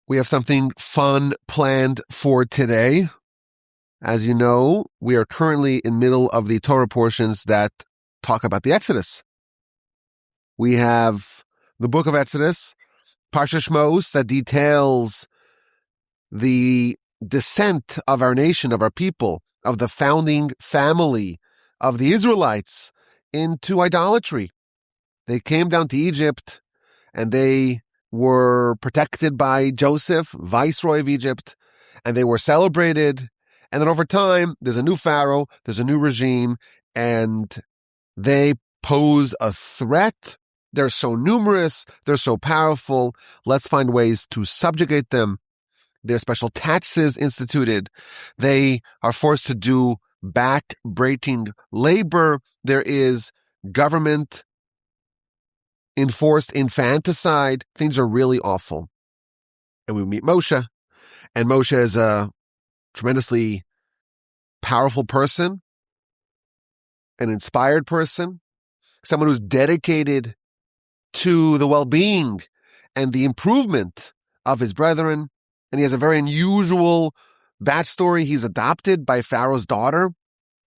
We have something fun planned for today. As you know, we are currently in the middle of the Torah portions that talk about the Exodus. We have the book of Exodus, Parsha Shmos, that details the descent of our nation, of our people, of the founding family of the Israelites into idolatry. They came down to Egypt and they were protected by Joseph, viceroy of Egypt, and they were celebrated. And then over time, there's a new pharaoh, there's a new regime, and they pose a threat. They're so numerous, they're so powerful. Let's find ways to subjugate them. There are special taxes instituted. They are forced to do back-breaking labor. There is government enforced infanticide. Things are really awful. And we meet Moshe. And Moshe is a tremendously powerful person, an inspired person, someone who's dedicated to the well-being and the improvement of his brethren. And he has a very unusual backstory. He's adopted by Pharaoh's daughter.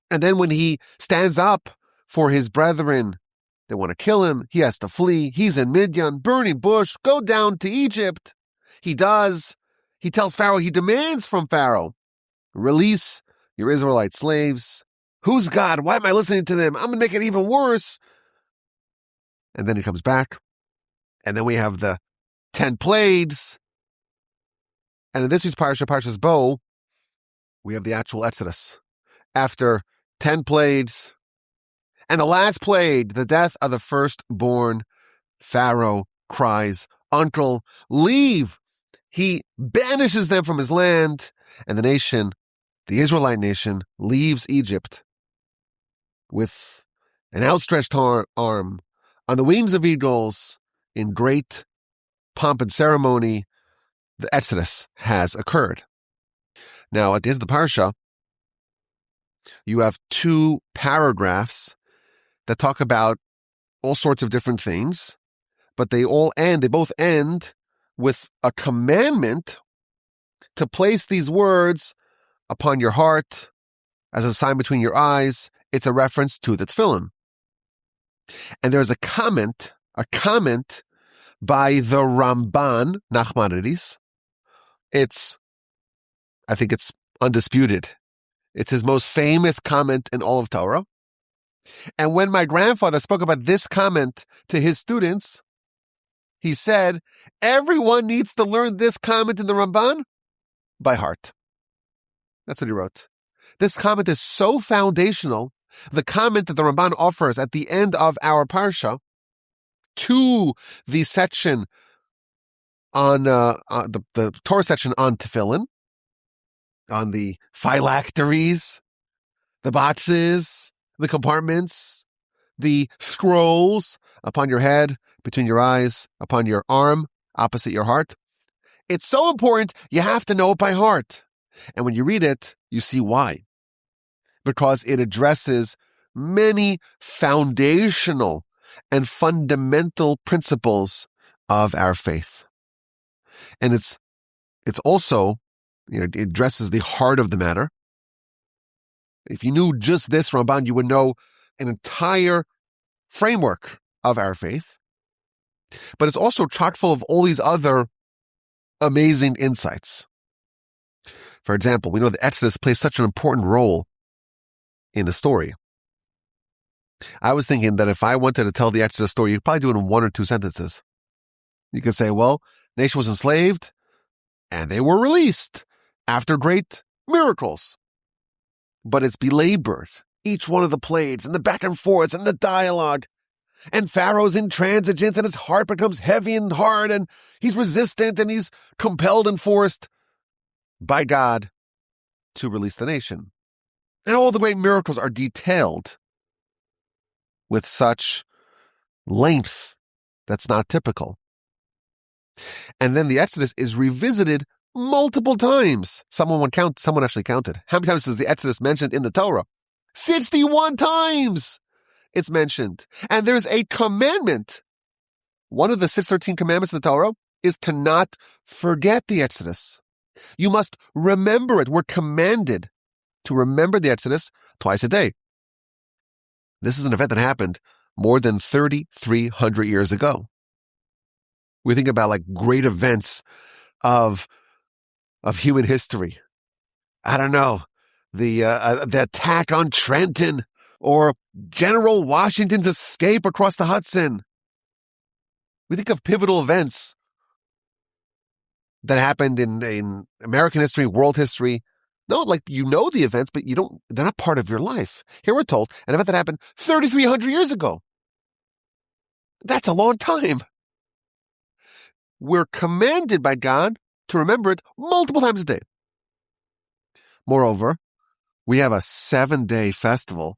And then when he stands up for his brethren, they want to kill him. He has to flee. He's in Midian, burning bush, go down to Egypt. He does. He tells Pharaoh, he demands from Pharaoh, release your Israelite slaves. Who's God? Why am I listening to them? I'm going to make it even worse. And then he comes back. And then we have the 10 plagues. And in this week's Parsha, Parshas Bo, we have the actual Exodus. After 10 plagues, and the last plague, the death of the firstborn, Pharaoh cries, "Uncle, leave!" He banishes them from his land, and the nation, the Israelite nation, leaves Egypt with an outstretched arm on the wings of eagles in great pomp and ceremony. The Exodus has occurred. Now, at the end of the Parsha, you have 2 paragraphs that talk about all sorts of different things, but they both end with a commandment to place these words upon your heart as a sign between your eyes. It's a reference to the tefillin. And there's a comment by the Ramban, Nachmanides. I think it's undisputed. It's his most famous comment in all of Torah. And when my grandfather spoke about this comment to his students, he said, everyone needs to learn this comment in the Ramban by heart. That's what he wrote. This comment is so foundational. The comment that the Ramban offers at the end of our Parsha to the section on the Torah section on tefillin, on the phylacteries, the boxes, the compartments, the scrolls upon your head, between your eyes, upon your arm, opposite your heart. It's so important, you have to know it by heart. And when you read it, you see why. Because it addresses many foundational and fundamental principles of our faith. And it's also, it addresses the heart of the matter. If you knew just this Ramban, you would know an entire framework of our faith. But it's also chock full of all these other amazing insights. For example, we know the Exodus plays such an important role in the story. I was thinking that if I wanted to tell the Exodus story, you could probably do it in 1 or 2 sentences. You could say, well, the nation was enslaved, and they were released after great miracles. But it's belabored, each one of the plagues, and the back and forth, and the dialogue. And Pharaoh's intransigence, and his heart becomes heavy and hard, and he's resistant, and he's compelled and forced by God to release the nation. And all the great miracles are detailed with such length that's not typical. And then the Exodus is revisited multiple times. Someone actually counted. How many times is the Exodus mentioned in the Torah? 61 times it's mentioned. And there's a commandment. One of the 613 commandments of the Torah is to not forget the Exodus. You must remember it. We're commanded to remember the Exodus twice a day. This is an event that happened more than 3,300 years ago. We think about like great events of human history. I don't know, the attack on Trenton, or General Washington's escape across the Hudson. We think of pivotal events that happened in American history, world history. No, like you know the events, but they're not part of your life. Here we're told an event that happened 3,300 years ago. That's a long time. We're commanded by God to remember it multiple times a day. Moreover, we have a 7-day festival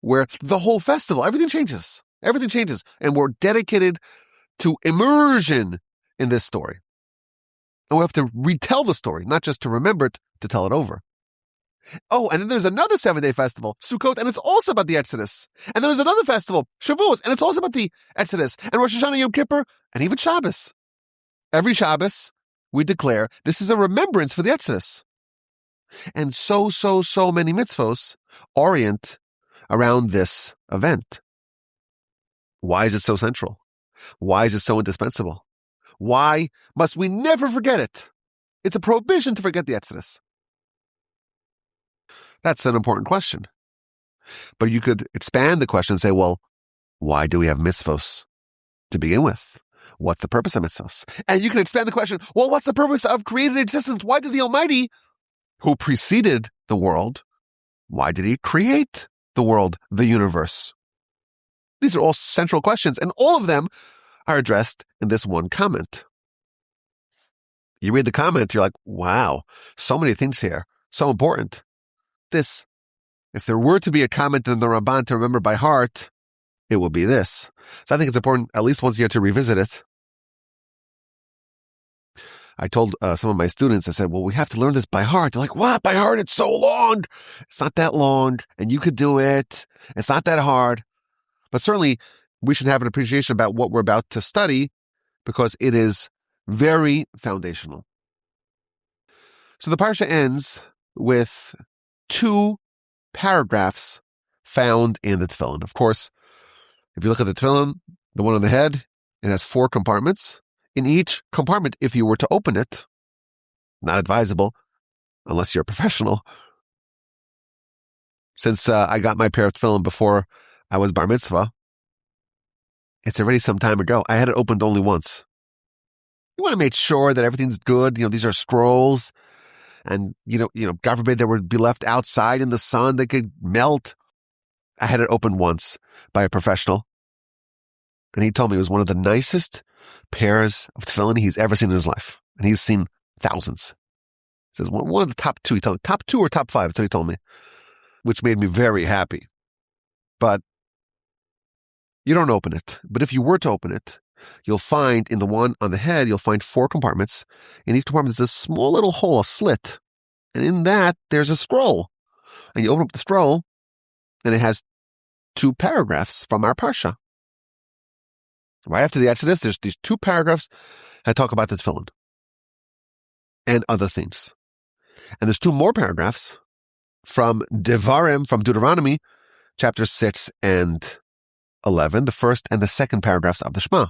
where the whole festival, everything changes. Everything changes. And we're dedicated to immersion in this story. And we have to retell the story, not just to remember it, to tell it over. Oh, and then there's another 7-day festival, Sukkot, and it's also about the Exodus. And there's another festival, Shavuot, and it's also about the Exodus. And Rosh Hashanah, Yom Kippur, and even Shabbos. Every Shabbos, we declare this is a remembrance for the Exodus. And so many mitzvos orient around this event. Why is it so central? Why is it so indispensable? Why must we never forget it? It's a prohibition to forget the Exodus. That's an important question. But you could expand the question and say, well, why do we have mitzvos to begin with? What's the purpose of mitzvos? And you can expand the question, well, what's the purpose of created existence? Why did the Almighty, who preceded the world, why did he create the world, the universe? These are all central questions, and all of them are addressed in this one comment. You read the comment, you're like, wow, so many things here, so important. This, if there were to be a comment in the Ramban to remember by heart, it will be this. So I think it's important at least once a year to revisit it. I told some of my students, I said, well, we have to learn this by heart. They're like, what? By heart? It's so long. It's not that long, and you could do it. It's not that hard. But certainly, we should have an appreciation about what we're about to study, because it is very foundational. So the parsha ends with 2 paragraphs found in the tefillin. Of course, if you look at the tefillin, the one on the head, it has 4 compartments. In each compartment, if you were to open it, not advisable, unless you're a professional. Since I got my pair of tefillin before I was bar mitzvah, it's already some time ago. I had it opened only once. You want to make sure that everything's good. These are scrolls, and God forbid they would be left outside in the sun; they could melt. I had it opened once by a professional, and he told me it was one of the nicest pairs of tefillin he's ever seen in his life, and he's seen thousands. He says one of the top 2. He told me top 2 or top 5. That's what he told me, which made me very happy. But you don't open it. But if you were to open it, you'll find in the one on the head, you'll find 4 compartments. In each compartment, there's a small little hole, a slit. And in that, there's a scroll. And you open up the scroll, and it has 2 paragraphs from our parsha. Right after the Exodus, there's these 2 paragraphs that talk about the tefillin and other things. And there's 2 more paragraphs from Devarim, from Deuteronomy, chapter 6 and 11, the first and the second paragraphs of the Shema.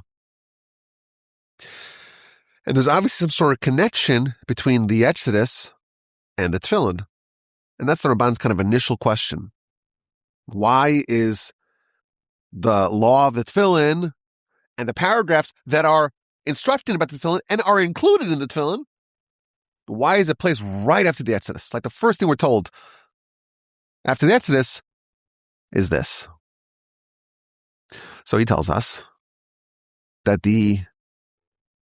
And there's obviously some sort of connection between the Exodus and the tefillin. And that's the Ramban's kind of initial question. Why is the law of the tefillin and the paragraphs that are instructing about the tefillin and are included in the tefillin, why is it placed right after the Exodus? Like the first thing we're told after the Exodus is this. So he tells us that the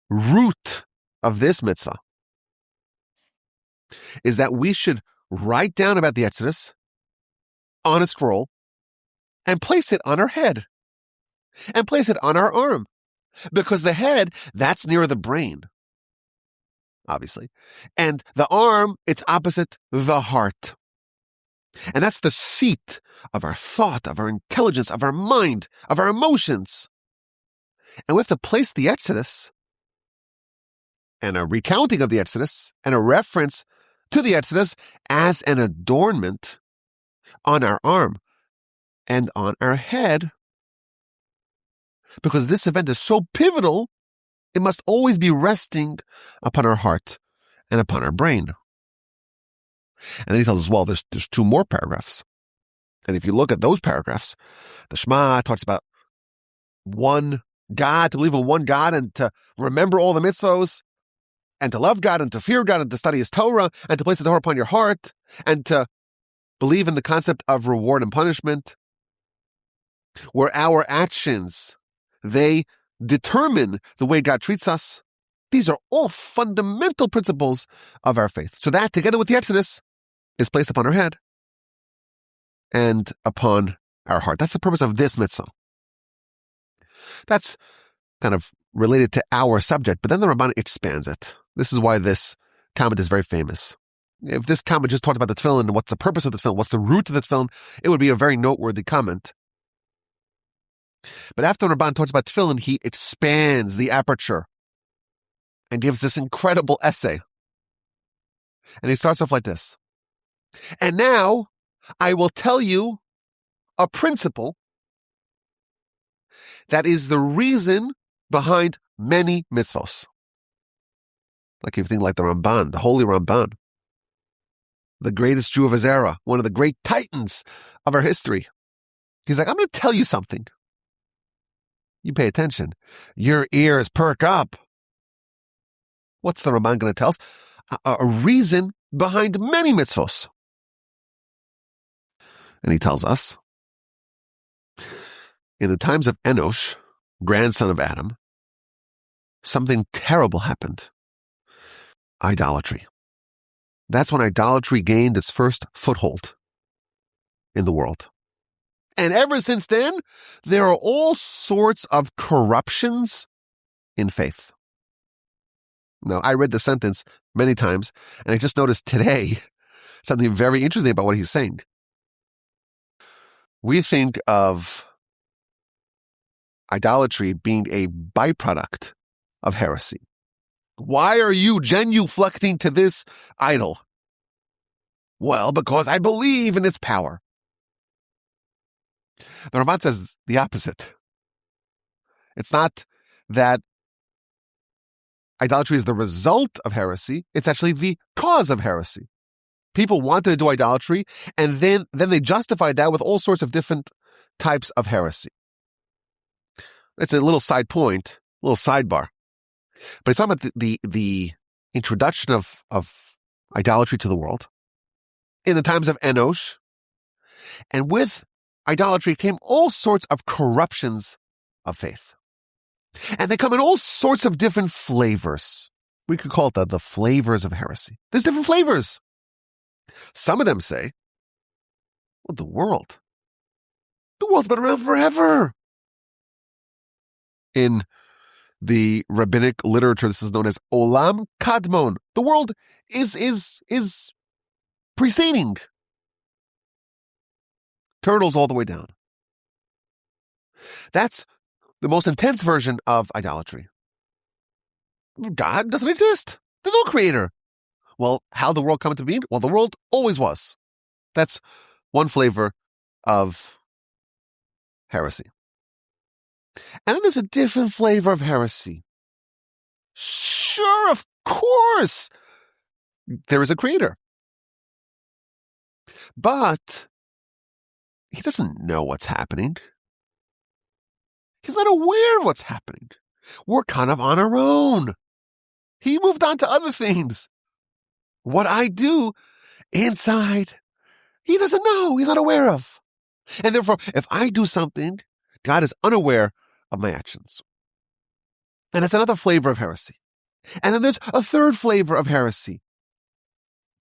root of this mitzvah is that we should write down about the Exodus on a scroll and place it on our head and place it on our arm, because the head, that's near the brain, obviously, and the arm, it's opposite the heart. And that's the seat of our thought, of our intelligence, of our mind, of our emotions. And we have to place the Exodus and a recounting of the Exodus and a reference to the Exodus as an adornment on our arm and on our head, because this event is so pivotal, it must always be resting upon our heart and upon our brain. And then he tells us, well, there's two more paragraphs. And if you look at those paragraphs, the Shema talks about one God, to believe in one God and to remember all the mitzvos, and to love God and to fear God and to study His Torah and to place the Torah upon your heart and to believe in the concept of reward and punishment, where our actions, they determine the way God treats us. These are all fundamental principles of our faith. So that, together with the Exodus, is placed upon our head and upon our heart. That's the purpose of this mitzvah. That's kind of related to our subject, but then the Ramban expands it. This is why this comment is very famous. If this comment just talked about the tefillin and what's the purpose of the tefillin, what's the root of the tefillin, it would be a very noteworthy comment. But after Ramban talks about tefillin, he expands the aperture and gives this incredible essay. And he starts off like this. And now I will tell you a principle that is the reason behind many mitzvos. Like if you think like the Ramban, the holy Ramban, the greatest Jew of his era, one of the great titans of our history. He's like, I'm going to tell you something. You pay attention. Your ears perk up. What's the Ramban going to tell us? A reason behind many mitzvos. And he tells us, in the times of Enosh, grandson of Adam, something terrible happened. Idolatry. That's when idolatry gained its first foothold in the world. And ever since then, there are all sorts of corruptions in faith. Now, I read the sentence many times, and I just noticed today something very interesting about what he's saying. We think of idolatry being a byproduct of heresy. Why are you genuflecting to this idol? Well, because I believe in its power. The Ramban says the opposite. It's not that idolatry is the result of heresy. It's actually the cause of heresy. People wanted to do idolatry, and then they justified that with all sorts of different types of heresy. It's a little side point, a little sidebar. But he's talking about the introduction of idolatry to the world in the times of Enosh. And with idolatry came all sorts of corruptions of faith. And they come in all sorts of different flavors. We could call it the flavors of heresy. There's different flavors. Some of them say, well, the world's been around forever. In the rabbinic literature, this is known as Olam Kadmon. The world is preceding. Turtles all the way down. That's the most intense version of idolatry. God doesn't exist. There's no creator. Well, how did the world come into being? Well, the world always was. That's one flavor of heresy. And then there's a different flavor of heresy. Sure, of course, there is a creator. But he doesn't know what's happening. He's not aware of what's happening. We're kind of on our own. He moved on to other things. What I do inside, he doesn't know. He's not aware of. And therefore, if I do something, God is unaware of my actions. And it's another flavor of heresy. And then there's a third flavor of heresy.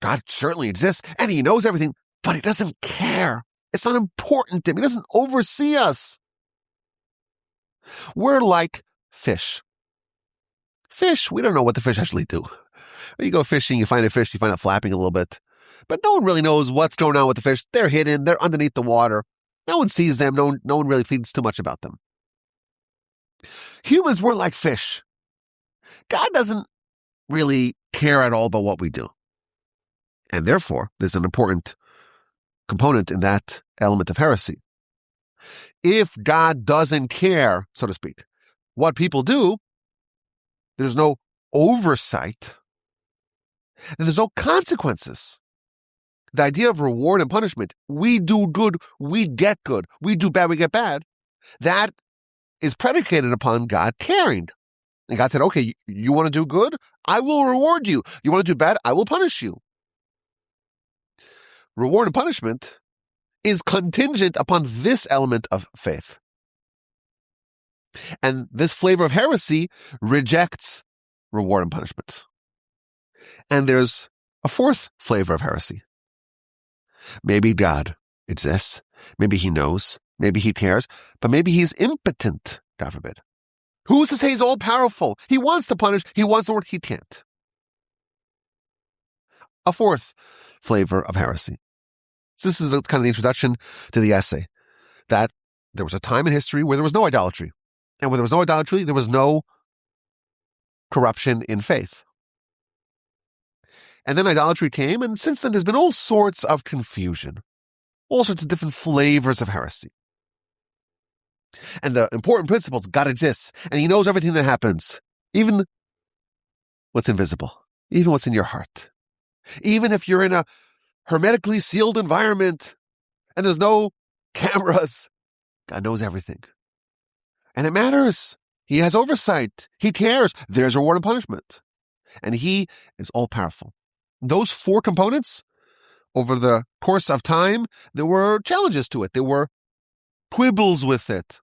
God certainly exists and he knows everything, but he doesn't care. It's not important to him. He doesn't oversee us. We're like fish. Fish, we don't know what the fish actually do. When you go fishing, you find a fish, you find it flapping a little bit. But no one really knows what's going on with the fish. They're hidden. They're underneath the water. No one sees them. No one really thinks too much about them. Humans, we're like fish. God doesn't really care at all about what we do. And therefore, there's an important component in that element of heresy. If God doesn't care, so to speak, what people do, there's no oversight, and there's no consequences. The idea of reward and punishment, we do good, we get good. We do bad, we get bad. That is predicated upon God caring. And God said, okay, you want to do good? I will reward you. You want to do bad? I will punish you. Reward and punishment is contingent upon this element of faith. And this flavor of heresy rejects reward and punishment. And there's a fourth flavor of heresy. Maybe God exists. Maybe he knows. Maybe he cares. But maybe he's impotent, God forbid. Who's to say he's all-powerful? He wants to punish. He wants the word. He can't. A fourth flavor of heresy. So this is kind of the introduction to the essay, that there was a time in history where there was no idolatry. And where there was no idolatry, there was no corruption in faith. And then idolatry came, and since then there's been all sorts of confusion, all sorts of different flavors of heresy. And the important principles, God exists, and he knows everything that happens, even what's invisible, even what's in your heart. Even if you're in a hermetically sealed environment and there's no cameras, God knows everything. And it matters. He has oversight. He cares. There's reward and punishment. And he is all-powerful. Those four components, over the course of time, there were challenges to it. There were quibbles with it.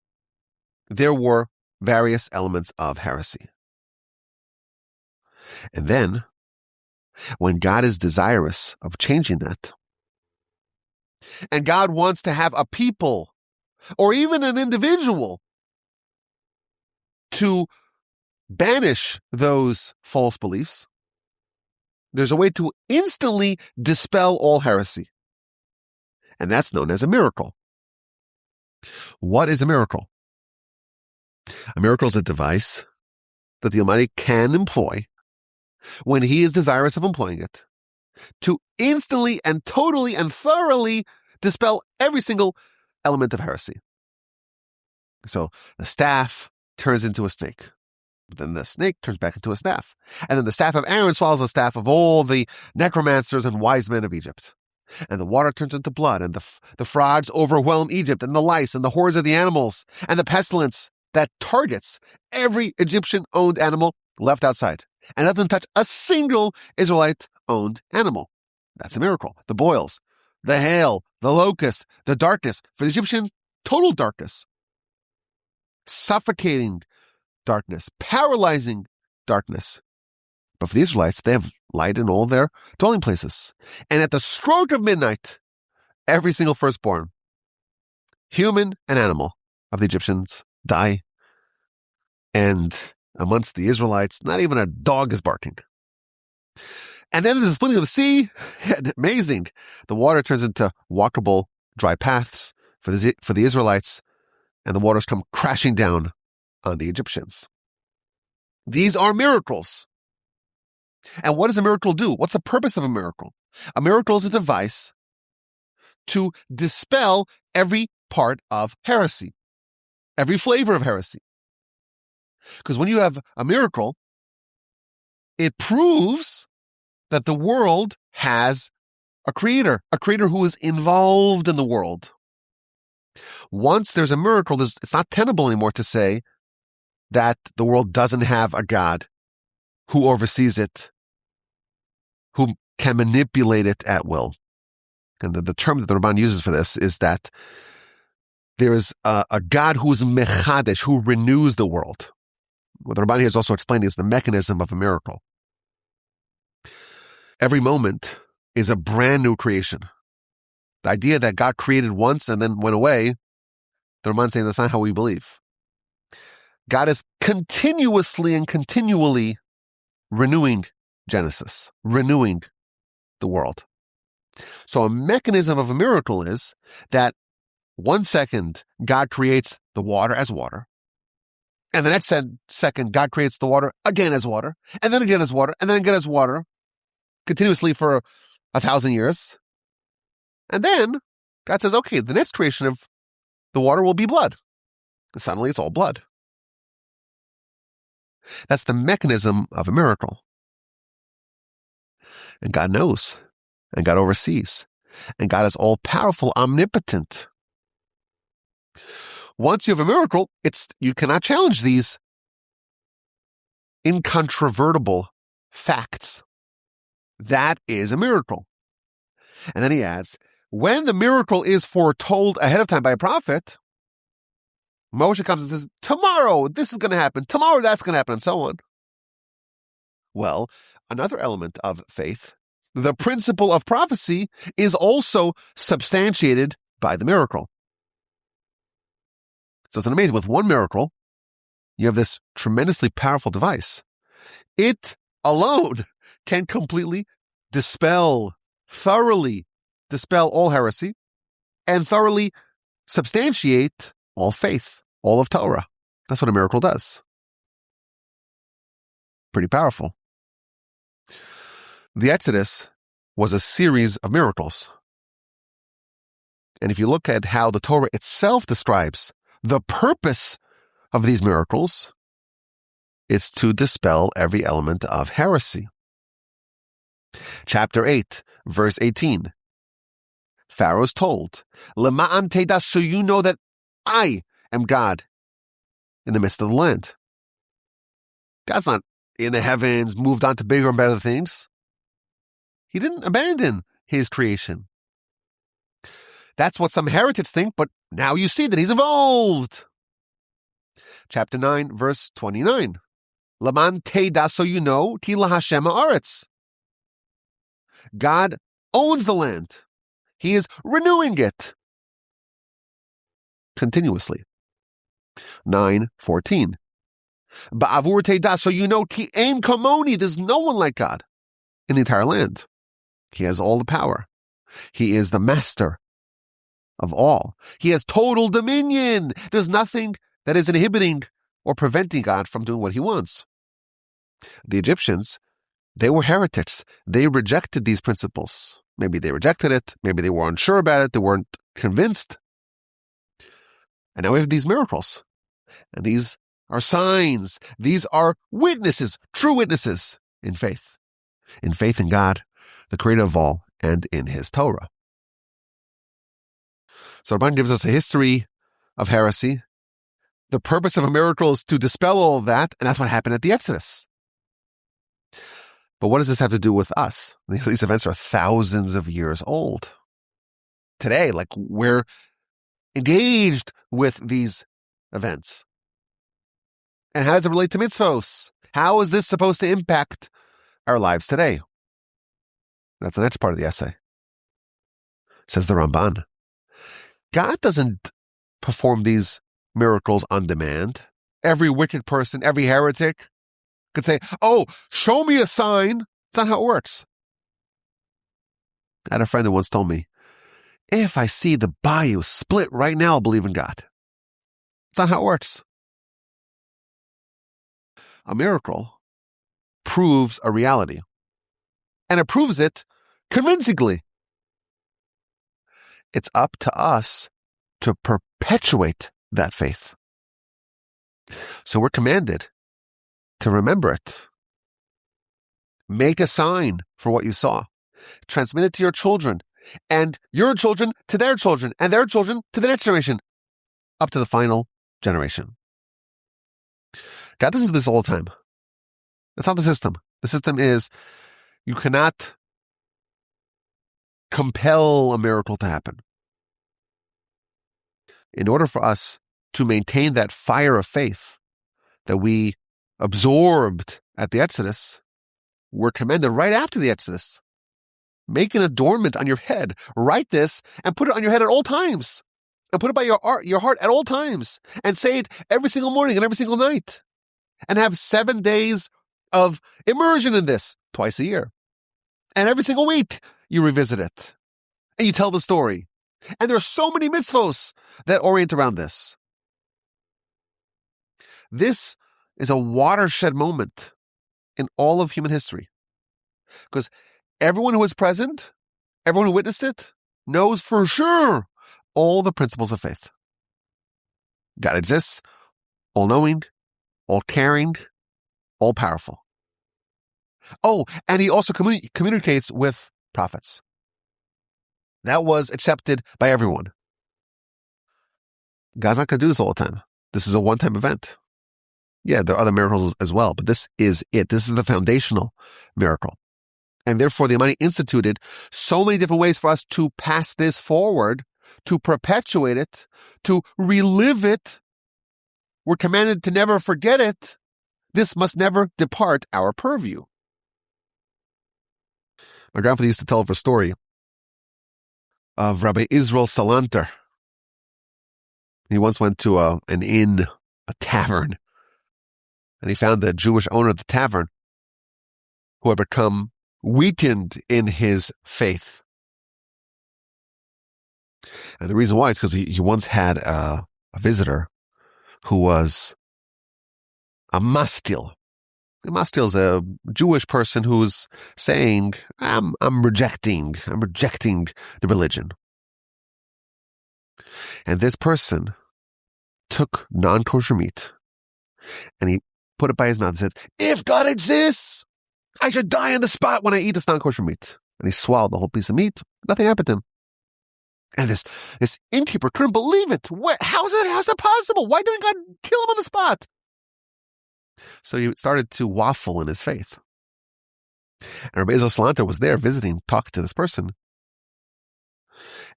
There were various elements of heresy. And then, when God is desirous of changing that, and God wants to have a people, or even an individual, to banish those false beliefs, there's a way to instantly dispel all heresy. And that's known as a miracle. What is a miracle? A miracle is a device that the Almighty can employ when he is desirous of employing it to instantly and totally and thoroughly dispel every single element of heresy. So the staff turns into a snake. Then the snake turns back into a staff. And then the staff of Aaron swallows the staff of all the necromancers and wise men of Egypt. And the water turns into blood, and the frogs overwhelm Egypt, and the lice, and the hordes of the animals, and the pestilence that targets every Egyptian-owned animal left outside, and doesn't touch a single Israelite-owned animal. That's a miracle. The boils, the hail, the locust, the darkness. For the Egyptian, total darkness. Suffocating darkness, paralyzing darkness. But for the Israelites, they have light in all their dwelling places. And at the stroke of midnight, every single firstborn, human and animal, of the Egyptians die. And amongst the Israelites, not even a dog is barking. And then there's the splitting of the sea. Amazing. The water turns into walkable, dry paths for the Israelites, and the waters come crashing down on the Egyptians. These are miracles. And what does a miracle do? What's the purpose of a miracle? A miracle is a device to dispel every part of heresy, every flavor of heresy. Because when you have a miracle, it proves that the world has a creator who is involved in the world. Once there's a miracle, it's not tenable anymore to say that the world doesn't have a God who oversees it, who can manipulate it at will. And the term that the Ramban uses for this is that there is a God who is mechadesh, who renews the world. What the Ramban here is also explaining is the mechanism of a miracle. Every moment is a brand new creation. The idea that God created once and then went away, the Ramban is saying that's not how we believe. God is continuously and continually renewing Genesis, renewing the world. So a mechanism of a miracle is that 1 second God creates the water as water. And the next second, God creates the water again as water, and then again as water, and then again as water, continuously for 1,000 years. And then God says, okay, the next creation of the water will be blood. And suddenly it's all blood. That's the mechanism of a miracle. And God knows, and God oversees, and God is all-powerful, omnipotent. Once you have a miracle, you cannot challenge these incontrovertible facts. That is a miracle. And then he adds, when the miracle is foretold ahead of time by a prophet, Moshe comes and says, tomorrow this is going to happen, tomorrow that's going to happen, and so on. Well, another element of faith, the principle of prophecy, is also substantiated by the miracle. So it's amazing. With one miracle, you have this tremendously powerful device. It alone can completely thoroughly dispel all heresy, and thoroughly substantiate all faith, all of Torah. That's what a miracle does. Pretty powerful. The Exodus was a series of miracles. And if you look at how the Torah itself describes the purpose of these miracles, it's to dispel every element of heresy. Chapter 8, verse 18. Pharaoh's told, Lema'an teda, so you know that I am God in the midst of the land. God's not in the heavens, moved on to bigger and better things. He didn't abandon his creation. That's what some heretics think, but now you see that he's evolved. Chapter 9, verse 29. Laman teda, so you know, ki lahashem haaretz. God owns the land. He is renewing it continuously. 9:14. Ba'avur teda, so you know, ki ein kamoni, there's no one like God in the entire land. He has all the power. He is the master of all. He has total dominion. There's nothing that is inhibiting or preventing God from doing what he wants. The Egyptians, they were heretics. They rejected these principles. Maybe they rejected it. Maybe they were unsure about it. They weren't convinced. And now we have these miracles. And these are signs. These are witnesses, true witnesses in faith. In faith in God, the creator of all, and in his Torah. So Ramban gives us a history of heresy. The purpose of a miracle is to dispel all of that, and that's what happened at the Exodus. But what does this have to do with us? These events are thousands of years old. Today, we're engaged with these events. And how does it relate to mitzvos? How is this supposed to impact our lives today? That's the next part of the essay. Says the Ramban. God doesn't perform these miracles on demand. Every wicked person, every heretic could say, oh, show me a sign. That's not how it works. I had a friend who once told me, if I see the bayou split right now, I'll believe in God. That's not how it works. A miracle proves a reality. And it proves it convincingly. It's up to us to perpetuate that faith. So we're commanded to remember it. Make a sign for what you saw. Transmit it to your children, and your children to their children, and their children to the next generation, up to the final generation. God doesn't do this all the time. That's not the system. The system is you cannot compel a miracle to happen. In order for us to maintain that fire of faith that we absorbed at the Exodus, we're commanded right after the Exodus. Make an adornment on your head. Write this and put it on your head at all times. And put it by your heart at all times. And say it every single morning and every single night. And have 7 days of immersion in this twice a year. And every single week you revisit it. And you tell the story. And there are so many mitzvos that orient around this. This is a watershed moment in all of human history. Because everyone who was present, everyone who witnessed it, knows for sure all the principles of faith. God exists, all-knowing, all-caring, all-powerful. Oh, and he also communicates with prophets. That was accepted by everyone. God's not going to do this all the time. This is a one-time event. Yeah, there are other miracles as well, but this is it. This is the foundational miracle. And therefore, the Almighty instituted so many different ways for us to pass this forward, to perpetuate it, to relive it. We're commanded to never forget it. This must never depart our purview. My grandfather used to tell a story of Rabbi Israel Salanter. He once went to an inn, a tavern, and he found the Jewish owner of the tavern who had become weakened in his faith. And the reason why is because he once had a visitor who was a mastil. A mastil is a Jewish person who's saying, I'm rejecting the religion. And this person took non-kosher meat and he put it by his mouth and said, if God exists, I should die on the spot when I eat this non-kosher meat. And he swallowed the whole piece of meat. Nothing happened to him. And this innkeeper couldn't believe it. How's that possible? Why didn't God kill him on the spot? So he started to waffle in his faith. And Rabbi Israel Salanter was there visiting, talking to this person.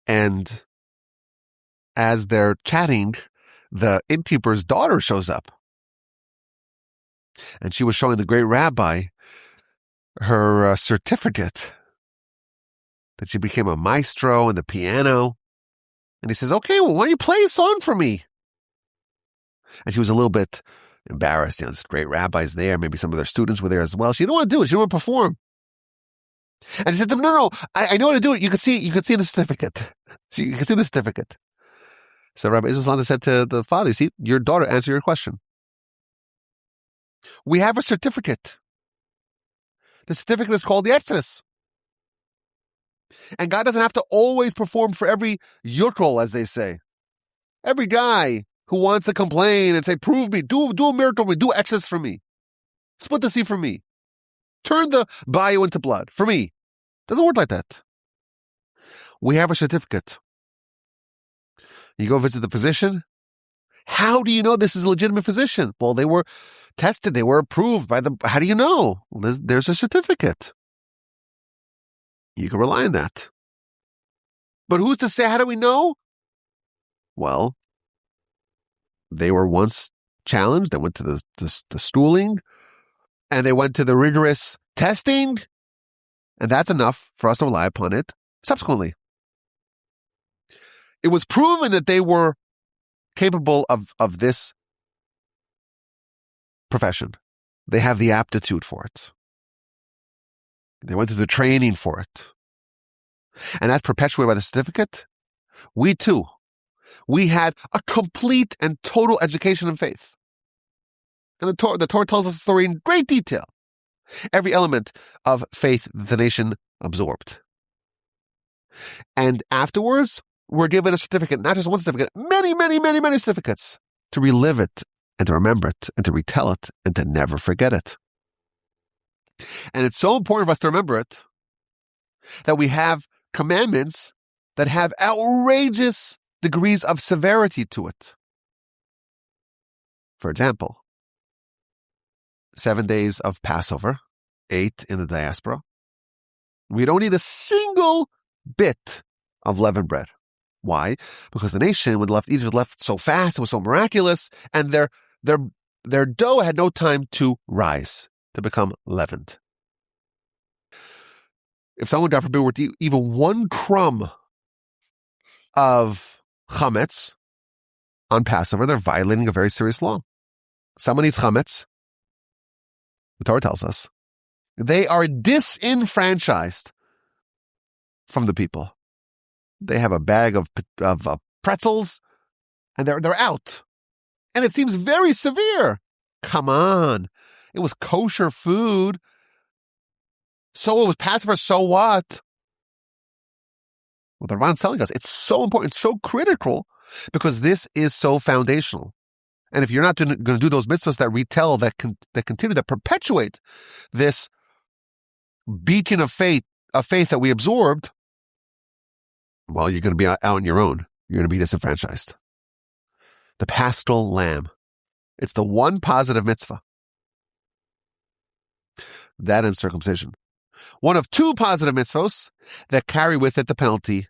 And as they're chatting, the innkeeper's daughter shows up. And she was showing the great rabbi her certificate that she became a maestro in the piano. And he says, okay, well, why don't you play a song for me? And she was a little bit embarrassed. This great rabbi's there. Maybe some of their students were there as well. She didn't want to do it. She didn't want to perform. And he said to them, no, I know how to do it. You can see the certificate. You can see the certificate. So Rabbi Israel said to the father, you see, your daughter answered your question. We have a certificate. The certificate is called the Exodus. And God doesn't have to always perform for every yokel, as they say. Every guy who wants to complain and say, prove me, do a miracle for me, do Exodus for me. Split the sea for me. Turn the bayou into blood for me. Doesn't work like that. We have a certificate. You go visit the physician. How do you know this is a legitimate physician? Well, they were tested. They were approved by how do you know? Well, there's a certificate. You can rely on that. But who's to say, how do we know? Well, they were once challenged. They went to the schooling and they went to the rigorous testing. And that's enough for us to rely upon it subsequently. It was proven that they were capable of this profession. They have the aptitude for it. They went through the training for it. And that's perpetuated by the certificate. We too. We had a complete and total education in faith. And the Torah tells us the story in great detail. Every element of faith the nation absorbed. And afterwards, we're given a certificate, not just one certificate, many, many, many, many certificates to relive it and to remember it and to retell it and to never forget it. And it's so important for us to remember it that we have commandments that have outrageous degrees of severity to it. For example, 7 days of Passover, 8 in the diaspora. We don't need a single bit of leavened bread. Why? Because the nation, when Egypt left so fast, it was so miraculous, and their dough had no time to rise, to become leavened. If someone, God forbid, were to eat even one crumb of chametz on Passover, they're violating a very serious law. Someone eats chametz, the Torah tells us, they are disenfranchised from the people. They have a bag of pretzels, and they're out. And it seems very severe. Come on. It was kosher food. So it was Passover, so what? Well, the Ramban's telling us it's so important, so critical, because this is so foundational. And if you're not going to do those mitzvahs that retell, that continue, that perpetuate this beacon of faith that we absorbed, well, you're going to be out on your own. You're going to be disenfranchised. The paschal lamb. It's the one positive mitzvah. That and circumcision. One of two positive mitzvos that carry with it the penalty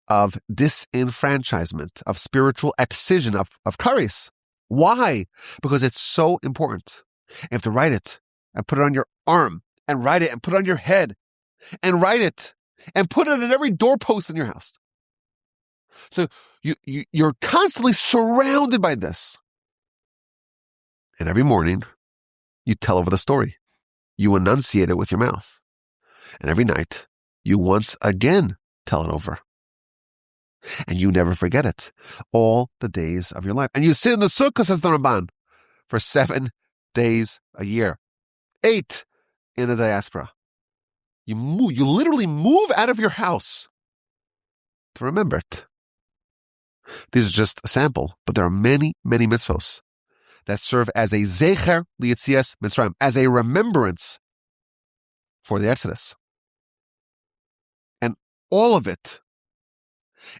of disenfranchisement, of spiritual excision, of kares. Why? Because it's so important. You have to write it and put it on your arm, and write it and put it on your head, and write it and put it in every doorpost in your house. So you're constantly surrounded by this. And every morning, you tell over the story. You enunciate it with your mouth. And every night, you once again tell it over. And you never forget it all the days of your life. And you sit in the sukkah, says the Ramban, for 7 days a year. 8 in the diaspora. You literally move out of your house to remember it. This is just a sample, but there are many, many mitzvos that serve as a zecher liyetzias Mitzrayim, as a remembrance for the Exodus. And all of it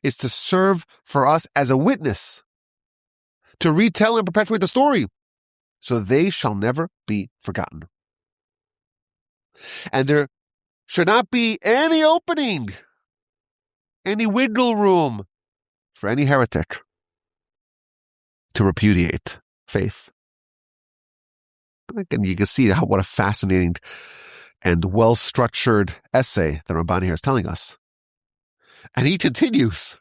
is to serve for us as a witness, to retell and perpetuate the story, so they shall never be forgotten. And there should not be any opening, any wiggle room for any heretic to repudiate faith. And you can see what a fascinating and well-structured essay that Ramban here is telling us. And he continues.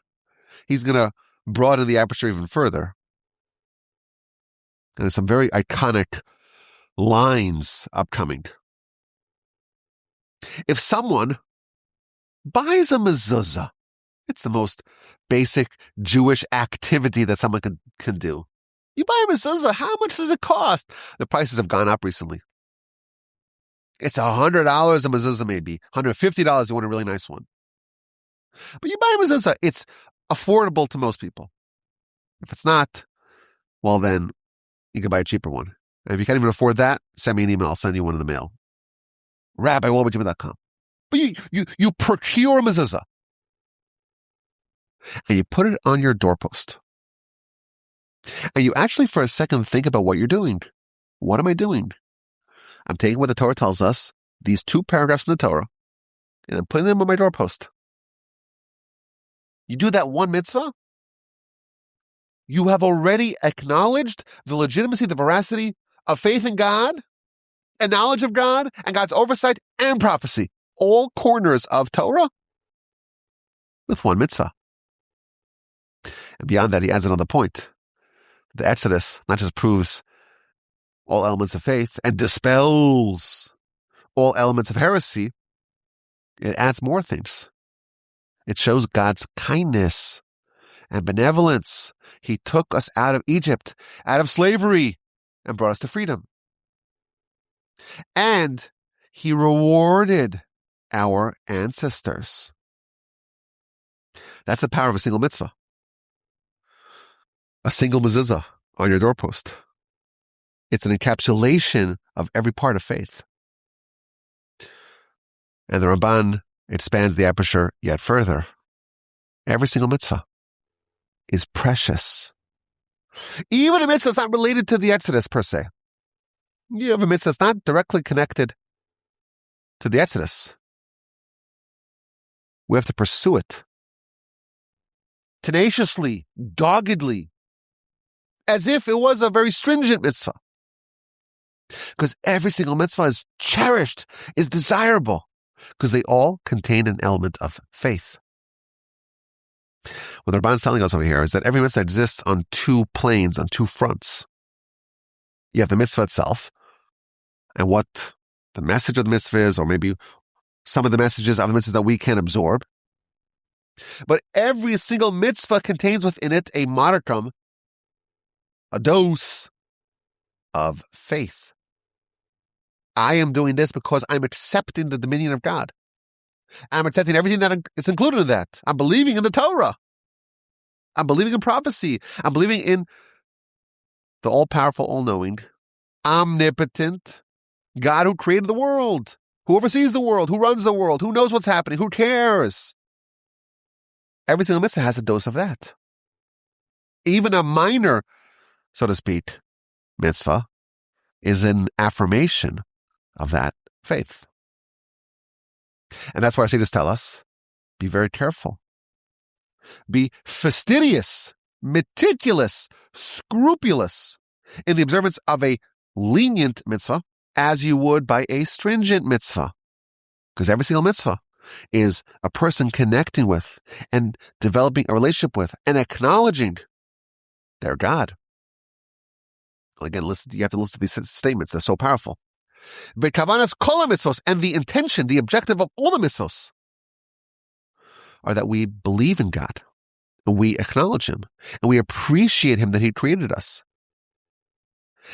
He's going to broaden the aperture even further. And there's some very iconic lines upcoming. If someone buys a mezuzah, it's the most basic Jewish activity that someone can do. You buy a mezuzah, how much does it cost? The prices have gone up recently. It's $100 a mezuzah, maybe $150. You want a really nice one. But you buy a mezuzah, it's affordable to most people. If it's not, well then, you can buy a cheaper one. And if you can't even afford that, send me an email. I'll send you one in the mail. rabbi@wolbajima.com. But you procure a mezuzah. And you put it on your doorpost. And you actually for a second think about what you're doing. What am I doing? I'm taking what the Torah tells us, these 2 paragraphs in the Torah, and I'm putting them on my doorpost. You do that one mitzvah, you have already acknowledged the legitimacy, the veracity of faith in God, and knowledge of God, and God's oversight and prophecy. All corners of Torah with one mitzvah. And beyond that, he adds another point. The Exodus not just proves all elements of faith and dispels all elements of heresy, it adds more things. It shows God's kindness and benevolence. He took us out of Egypt, out of slavery, and brought us to freedom. And he rewarded our ancestors. That's the power of a single mitzvah. A single mezuzah on your doorpost. It's an encapsulation of every part of faith. And the Ramban expands the aperture yet further. Every single mitzvah is precious. Even a mitzvah that's not related to the Exodus per se. You have a mitzvah that's not directly connected to the Exodus. We have to pursue it tenaciously, doggedly, as if it was a very stringent mitzvah. Because every single mitzvah is cherished, is desirable, because they all contain an element of faith. What the Ramban is telling us over here is that every mitzvah exists on 2 planes, on 2 fronts. You have the mitzvah itself, and what the message of the mitzvah is, or maybe some of the messages of the mitzvahs that we can absorb. But every single mitzvah contains within it a modicum, a dose of faith. I am doing this because I'm accepting the dominion of God. I'm accepting everything that is included in that. I'm believing in the Torah. I'm believing in prophecy. I'm believing in the all-powerful, all-knowing, omnipotent God who created the world, who oversees the world, who runs the world, who knows what's happening, who cares. Every single mitzvah has a dose of that. Even a minor, so to speak, mitzvah is an affirmation of that faith. And that's why our sages tell us, be very careful. Be fastidious, meticulous, scrupulous in the observance of a lenient mitzvah as you would by a stringent mitzvah. Because every single mitzvah is a person connecting with and developing a relationship with and acknowledging their God. Again, you have to listen to these statements. They're so powerful. V'kavanas kol mitzvos, and the intention, the objective of all the mitzvos are that we believe in God and we acknowledge Him and we appreciate Him that He created us.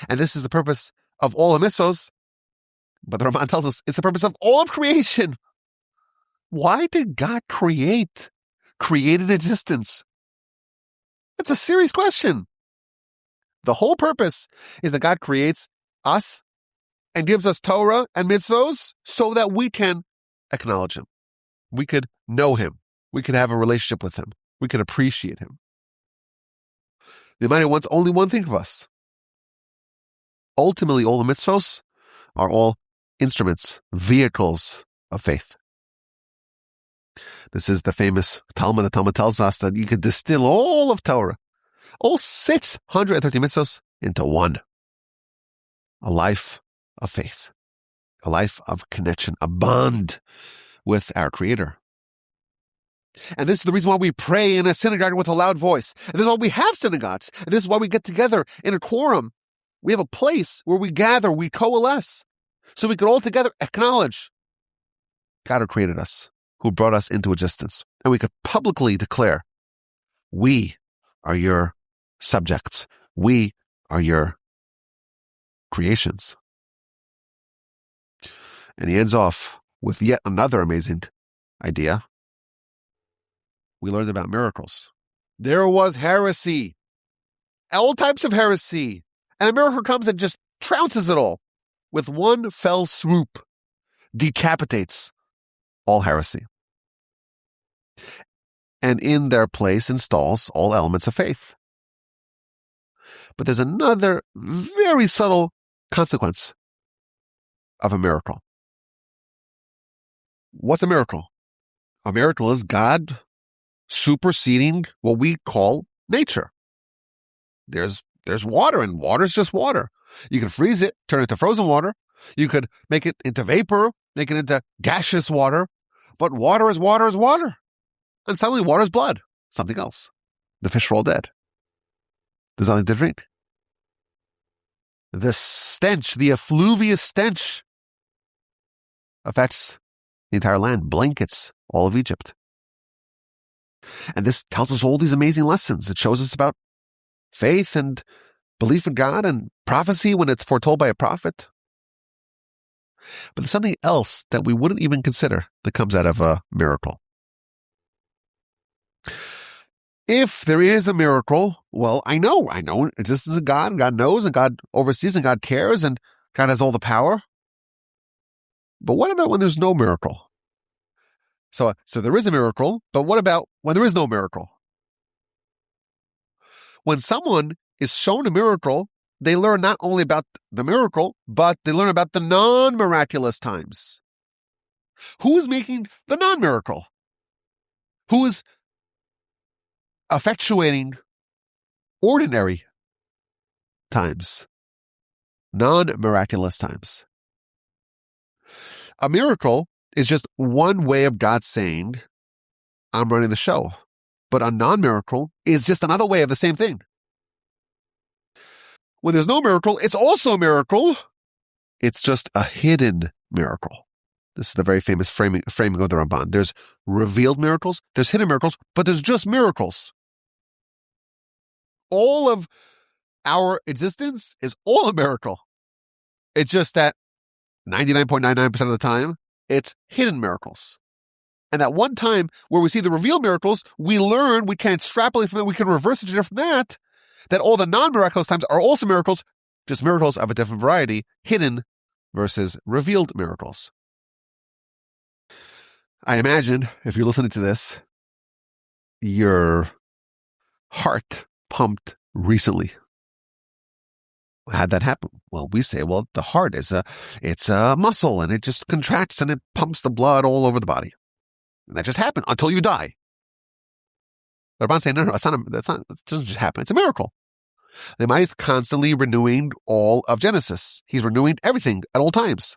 And this is the purpose of all the mitzvos, but the Ramban tells us it's the purpose of all of creation. Why did God create existence? It's a serious question. The whole purpose is that God creates us and gives us Torah and mitzvos so that we can acknowledge Him. We could know Him. We could have a relationship with Him. We could appreciate Him. The Almighty wants only one thing of us. Ultimately, all the mitzvos are all instruments, vehicles of faith. This is the famous Talmud. The Talmud tells us that you could distill all of Torah, all 630 mitzvos, into one. A life of faith, a life of connection, a bond with our Creator. And this is the reason why we pray in a synagogue with a loud voice. And this is why we have synagogues. And this is why we get together in a quorum. We have a place where we gather, we coalesce, so we can all together acknowledge God who created us, who brought us into existence. And we could publicly declare, we are your subjects. We are your creations. And he ends off with yet another amazing idea. We learned about miracles. There was heresy, all types of heresy. And a miracle comes and just trounces it all with one fell swoop, decapitates all heresy. And in their place installs all elements of faith. But there's another very subtle consequence of a miracle. What's a miracle? A miracle is God superseding what we call nature. There's water, and water's just water. You can freeze it, turn it to frozen water. You could make it into vapor, make it into gaseous water. But water is water is water. And suddenly water is blood, something else. The fish are all dead. There's nothing to drink. The stench, the effluvious stench, affects the entire land, blankets all of Egypt. And this tells us all these amazing lessons. It shows us about faith and belief in God and prophecy when it's foretold by a prophet. But there's something else that we wouldn't even consider that comes out of a miracle. If there is a miracle, well, I know existence of God, and God knows, and God oversees, and God cares, and God has all the power. But what about when there's no miracle? So there is a miracle, but what about when there is no miracle? When someone is shown a miracle, they learn not only about the miracle, but they learn about the non-miraculous times. Who is making the non-miracle? Who is effectuating ordinary times, non-miraculous times? A miracle is just one way of God saying, I'm running the show. But a non-miracle is just another way of the same thing. When there's no miracle, it's also a miracle. It's just a hidden miracle. This is the very famous framing of the Ramban. There's revealed miracles, there's hidden miracles, but there's just miracles. All of our existence is all a miracle. It's just that 99.99% of the time, it's hidden miracles. And that one time where we see the revealed miracles, we learn, we can extrapolate from that, we can reverse engineer from that all the non-miraculous times are also miracles, just miracles of a different variety, hidden versus revealed miracles. I imagine, if you're listening to this, your heart pumped recently. How'd that happen? Well, we say, the heart it's a muscle and it just contracts and it pumps the blood all over the body. And that just happened until you die. The Ramban saying, no, it doesn't just happen. It's a miracle. The Almighty is constantly renewing all of Genesis. He's renewing everything at all times.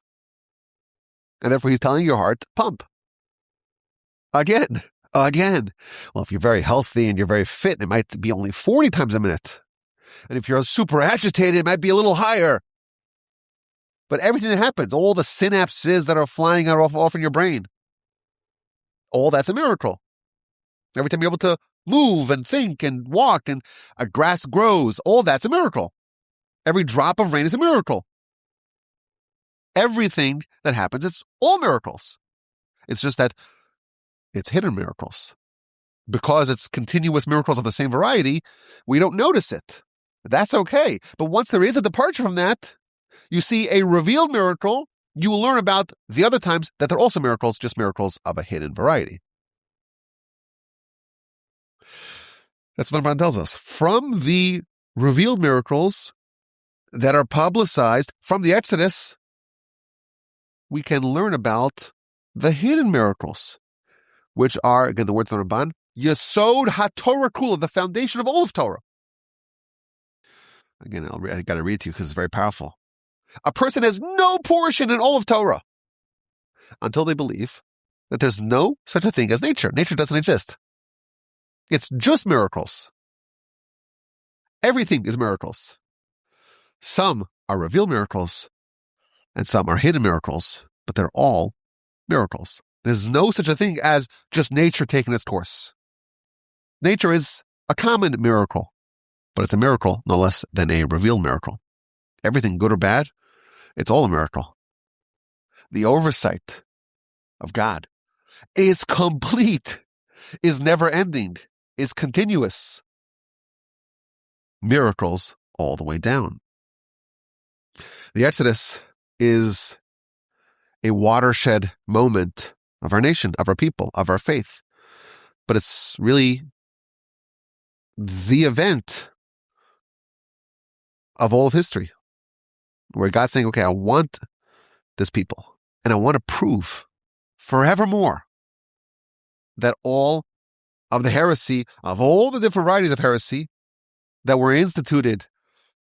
And therefore he's telling your heart, pump. Again. Well, if you're very healthy and you're very fit, it might be only 40 times a minute. And if you're super agitated, it might be a little higher. But everything that happens, all the synapses that are flying off in your brain, all that's a miracle. Every time you're able to move and think and walk and a grass grows, all that's a miracle. Every drop of rain is a miracle. Everything that happens, it's all miracles. It's just that it's hidden miracles. Because it's continuous miracles of the same variety, we don't notice it. That's okay. But once there is a departure from that, you see a revealed miracle, you will learn about the other times that they're also miracles, just miracles of a hidden variety. That's what the Ramban tells us. From the revealed miracles that are publicized from the Exodus, we can learn about the hidden miracles, which are, again, the words of the Ramban, Yesod HaTorah Kula, the foundation of all of Torah. Again, I got to read it to you because it's very powerful. A person has no portion in all of Torah until they believe that there's no such a thing as nature. Nature doesn't exist. It's just miracles. Everything is miracles. Some are revealed miracles and some are hidden miracles, but they're all miracles. There's no such a thing as just nature taking its course. Nature is a common miracle, but it's a miracle no less than a revealed miracle. Everything, good or bad, it's all a miracle. The oversight of God is complete, is never ending, is continuous. Miracles all the way down. The Exodus is a watershed moment of our nation, of our people, of our faith. But it's really the event of all of history, where God's saying, okay, I want this people, and I want to prove forevermore that all of the heresy, of all the different varieties of heresy that were instituted,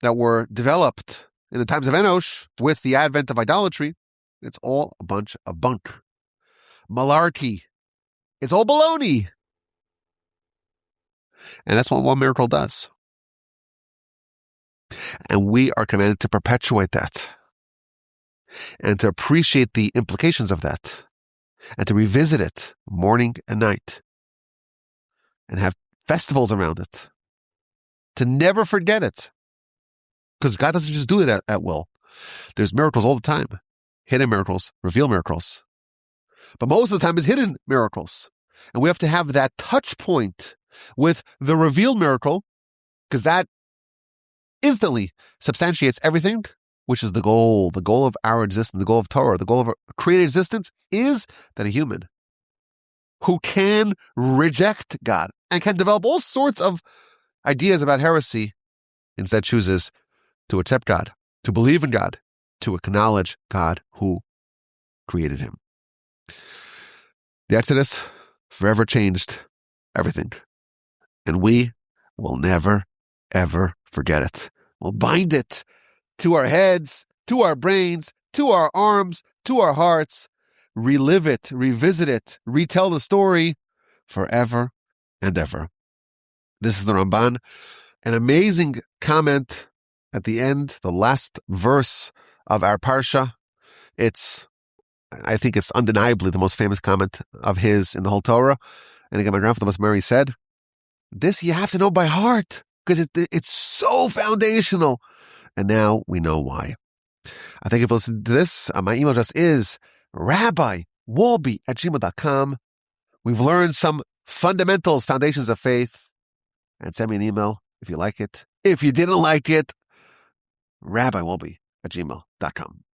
that were developed in the times of Enosh with the advent of idolatry, it's all a bunch of bunk. Malarkey. It's all baloney. And that's what one miracle does. And we are commanded to perpetuate that and to appreciate the implications of that and to revisit it morning and night and have festivals around it, to never forget it. Because God doesn't just do it at will. There's miracles all the time. Hidden miracles, revealed miracles. But most of the time it's hidden miracles. And we have to have that touch point with the revealed miracle, because that instantly substantiates everything, which is the goal of our existence, the goal of Torah, the goal of our created existence is that a human who can reject God and can develop all sorts of ideas about heresy instead chooses to accept God, to believe in God, to acknowledge God who created him. The Exodus forever changed everything. And we will never, ever forget it. We'll bind it to our heads, to our brains, to our arms, to our hearts, relive it, revisit it, retell the story forever and ever. This is the Ramban, an amazing comment at the end, the last verse of our Parsha. I think it's undeniably the most famous comment of his in the whole Torah. And again, my grandfather Mary said, this you have to know by heart, because it's so foundational. And now we know why. I thank you for listening to this. My email address is rabbiwolbe@gmail.com. We've learned some fundamentals, foundations of faith. And send me an email if you like it. If you didn't like it, rabbiwolbe@gmail.com.